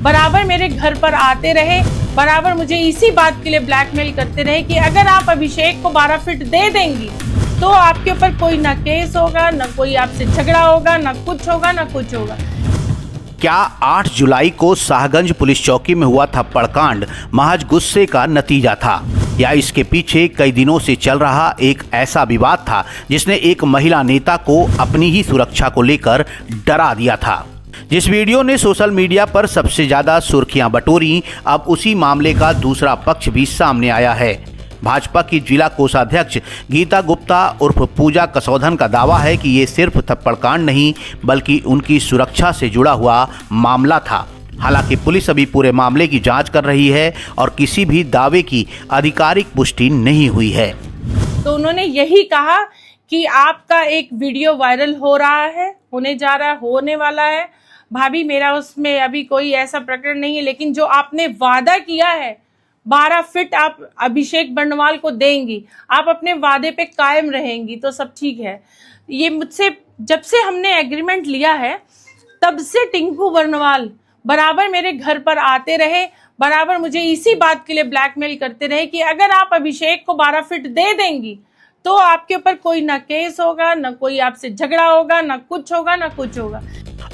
बराबर मेरे घर पर आते रहे, बराबर मुझे इसी बात के लिए ब्लैकमेल करते रहे कि अगर आप अभिषेक को 12 फीट दे देंगी तो आपके ऊपर कोई ना केस होगा, ना कोई आपसे झगड़ा होगा, ना कुछ होगा, ना कुछ होगा। क्या 8 जुलाई को शाहगंज पुलिस चौकी में हुआ थप्पड़ कांड महज गुस्से का नतीजा था, या इसके पीछे कई दिनों से चल रहा एक ऐसा विवाद था जिसने एक महिला नेता को अपनी ही सुरक्षा को लेकर डरा दिया था? जिस वीडियो ने सोशल मीडिया पर सबसे ज्यादा सुर्खियां बटोरी, अब उसी मामले का दूसरा पक्ष भी सामने आया है। भाजपा की जिला कोषाध्यक्ष गीता गुप्ता उर्फ पूजा कसौधन का दावा है कि ये सिर्फ थप्पड़कांड नहीं बल्कि उनकी सुरक्षा से जुड़ा हुआ मामला था। हालांकि पुलिस अभी पूरे मामले की जांच कर रही है और किसी भी दावे की आधिकारिक पुष्टि नहीं हुई है। तो उन्होंने यही कहा कि आपका एक वीडियो वायरल हो रहा है, होने जा रहा है, होने वाला है। भाभी, मेरा उसमें अभी कोई ऐसा प्रकरण नहीं है, लेकिन जो आपने वादा किया है 12 फीट आप अभिषेक बर्णवाल को देंगी, आप अपने वादे पे कायम रहेंगी तो सब ठीक है। ये मुझसे जब से हमने एग्रीमेंट लिया है तब से टिंकू बर्णवाल बराबर मेरे घर पर आते रहे, बराबर मुझे इसी बात के लिए ब्लैकमेल करते रहे कि अगर आप अभिषेक को 12 फीट दे देंगी तो आपके ऊपर कोई ना केस होगा, ना कोई आपसे झगड़ा होगा, ना कुछ होगा, ना कुछ होगा।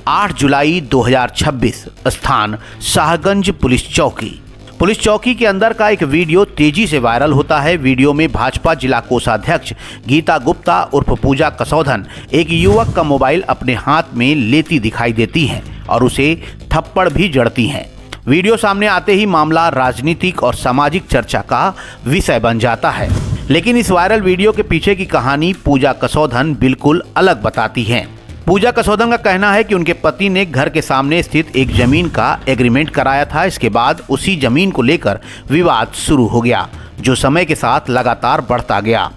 8 जुलाई 2026, स्थान शाहगंज पुलिस चौकी। पुलिस चौकी के अंदर का एक वीडियो तेजी से वायरल होता है। वीडियो में भाजपा जिला कोषाध्यक्ष गीता गुप्ता उर्फ पूजा कसौधन एक युवक का मोबाइल अपने हाथ में लेती दिखाई देती हैं और उसे थप्पड़ भी जड़ती हैं। वीडियो सामने आते ही मामला राजनीतिक और सामाजिक चर्चा का विषय बन जाता है, लेकिन इस वायरल वीडियो के पीछे की कहानी पूजा कसौधन बिल्कुल अलग बताती हैं। पूजा कसौधन का कहना है कि उनके पति ने घर के सामने स्थित एक जमीन का एग्रीमेंट कराया था। इसके बाद उसी जमीन को लेकर विवाद शुरू हो गया, जो समय के साथ लगातार बढ़ता गया।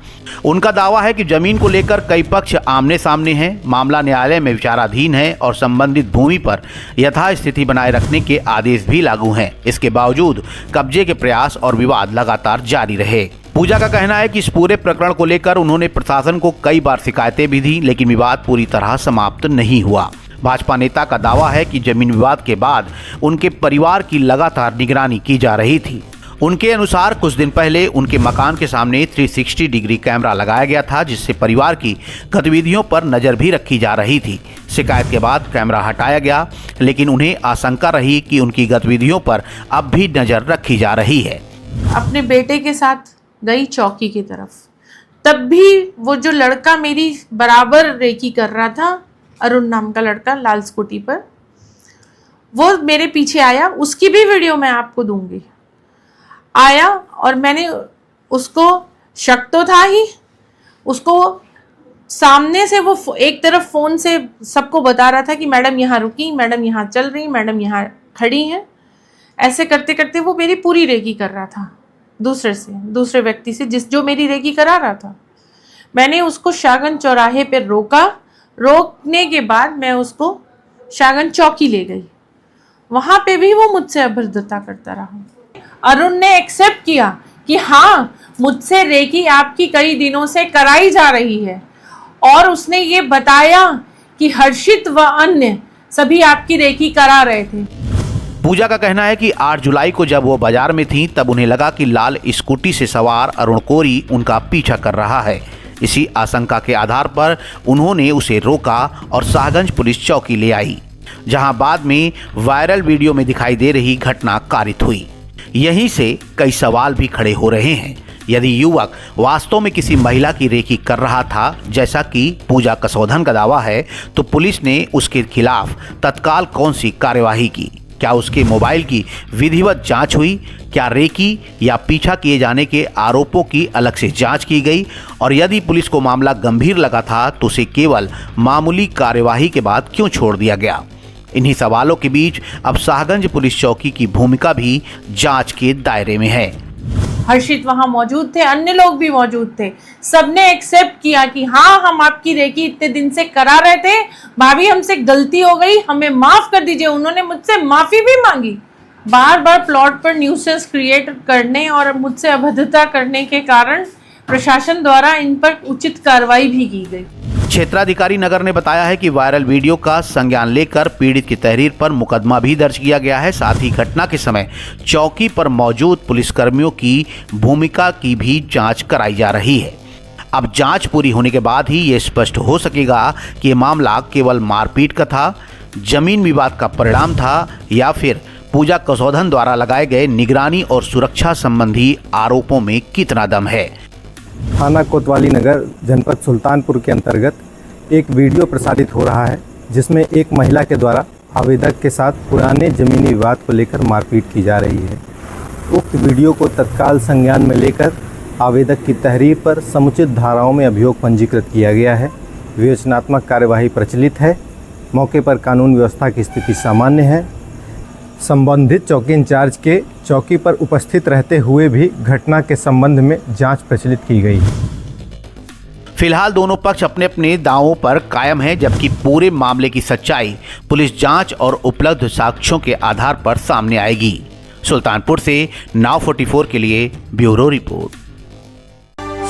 उनका दावा है कि जमीन को लेकर कई पक्ष आमने सामने हैं, मामला न्यायालय में विचाराधीन है और संबंधित भूमि पर यथास्थिति बनाए रखने के आदेश भी लागू हैं। इसके बावजूद कब्जे के प्रयास और विवाद लगातार जारी रहे। पूजा का कहना है कि इस पूरे प्रकरण को लेकर उन्होंने प्रशासन को कई बार शिकायतें भी दी, लेकिन विवाद पूरी तरह समाप्त नहीं हुआ। भाजपा नेता का दावा है कि जमीन विवाद के बाद उनके परिवार की लगातार निगरानी की जा रही थी। उनके अनुसार कुछ दिन पहले उनके मकान के सामने 360 डिग्री कैमरा लगाया गया था, जिससे परिवार की गतिविधियों पर नजर भी रखी जा रही थी। शिकायत के बाद कैमरा हटाया गया, लेकिन उन्हें आशंका रही कि उनकी गतिविधियों पर अब भी नजर रखी जा रही है। अपने बेटे के साथ गई चौकी की तरफ, तब भी वो जो लड़का मेरी बराबर रेकी कर रहा था, अरुण नाम का लड़का लाल स्कूटी पर, वो मेरे पीछे आया। उसकी भी वीडियो मैं आपको दूंगी। आया और मैंने उसको, शक तो था ही, उसको सामने से वो एक तरफ फोन से सबको बता रहा था कि मैडम यहाँ रुकी, मैडम यहाँ चल रही, मैडम यहाँ खड़ी हैं। ऐसे करते करते वो मेरी पूरी रेकी कर रहा था दूसरे व्यक्ति से, जो मेरी रेकी करा रहा था। मैंने उसको शाहगंज चौराहे पर रोका। रोकने के बाद मैं उसको शाहगंज चौकी ले गई। वहां पे भी वो मुझसे अभद्रता करता रहा। अरुण ने एक्सेप्ट किया कि हाँ, मुझसे रेकी आपकी कई दिनों से कराई जा रही है, और उसने ये बताया कि हर्षित व अन्य सभी आपकी रेकी करा रहे थे। पूजा का कहना है कि 8 जुलाई को जब वो बाजार में थी तब उन्हें लगा कि लाल स्कूटी से सवार अरुण कोरी उनका पीछा कर रहा है। इसी आशंका के आधार पर उन्होंने उसे रोका और शाहगंज पुलिस चौकी ले आई, जहां बाद में वायरल वीडियो में दिखाई दे रही घटना कारित हुई। यहीं से कई सवाल भी खड़े हो रहे हैं। यदि युवक वास्तव में किसी महिला की रेकी कर रहा था, जैसा कि पूजा कसौधन का दावा है, तो पुलिस ने उसके खिलाफ तत्काल कौन सी कार्यवाही की? क्या उसके मोबाइल की विधिवत जांच हुई? क्या रेकी या पीछा किए जाने के आरोपों की अलग से जांच की गई? और यदि पुलिस को मामला गंभीर लगा था तो उसे केवल मामूली कार्यवाही के बाद क्यों छोड़ दिया गया? इन्हीं सवालों के बीच अब शाहगंज पुलिस चौकी की भूमिका भी जांच के दायरे में है। हर्षित वहां मौजूद थे, अन्य लोग भी मौजूद थे। सबने एक्सेप्ट किया कि हाँ, हम आपकी रेकी इतने दिन से करा रहे थे, भाभी हमसे गलती हो गई, हमें माफ कर दीजिए। उन्होंने मुझसे माफी भी मांगी। बार बार प्लॉट पर न्यूसेंस क्रिएट करने और मुझसे अभद्रता करने के कारण प्रशासन द्वारा इन पर उचित कार्रवाई भी की गई। क्षेत्राधिकारी नगर ने बताया है कि वायरल वीडियो का संज्ञान लेकर पीड़ित की तहरीर पर मुकदमा भी दर्ज किया गया है। साथ ही घटना के समय चौकी पर मौजूद पुलिसकर्मियों की भूमिका की भी जांच कराई जा रही है। अब जांच पूरी होने के बाद ही ये स्पष्ट हो सकेगा कि ये मामला केवल मारपीट का था, जमीन विवाद का परिणाम था या फिर पूजा कसौधन द्वारा लगाए गए निगरानी और सुरक्षा संबंधी आरोपों में कितना दम है। थाना कोतवाली नगर जनपद सुल्तानपुर के अंतर्गत एक वीडियो प्रसारित हो रहा है जिसमें एक महिला के द्वारा आवेदक के साथ पुराने ज़मीनी विवाद को लेकर मारपीट की जा रही है। उक्त वीडियो को तत्काल संज्ञान में लेकर आवेदक की तहरीर पर समुचित धाराओं में अभियोग पंजीकृत किया गया है। विवेचनात्मक कार्यवाही प्रचलित है। मौके पर कानून व्यवस्था की स्थिति सामान्य है। संबंधित चौकी इंचार्ज के चौकी पर उपस्थित रहते हुए भी घटना के संबंध में जांच प्रचलित की गई है। फिलहाल दोनों पक्ष अपने अपने दावों पर कायम हैं, जबकि पूरे मामले की सच्चाई पुलिस जांच और उपलब्ध साक्ष्यों के आधार पर सामने आएगी। सुल्तानपुर से नाव 44 के लिए ब्यूरो रिपोर्ट।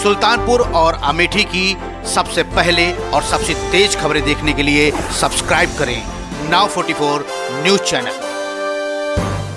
सुल्तानपुर और अमेठी की सबसे पहले और सबसे तेज खबरें देखने के लिए सब्सक्राइब करें नाव 44 न्यूज़ चैनल।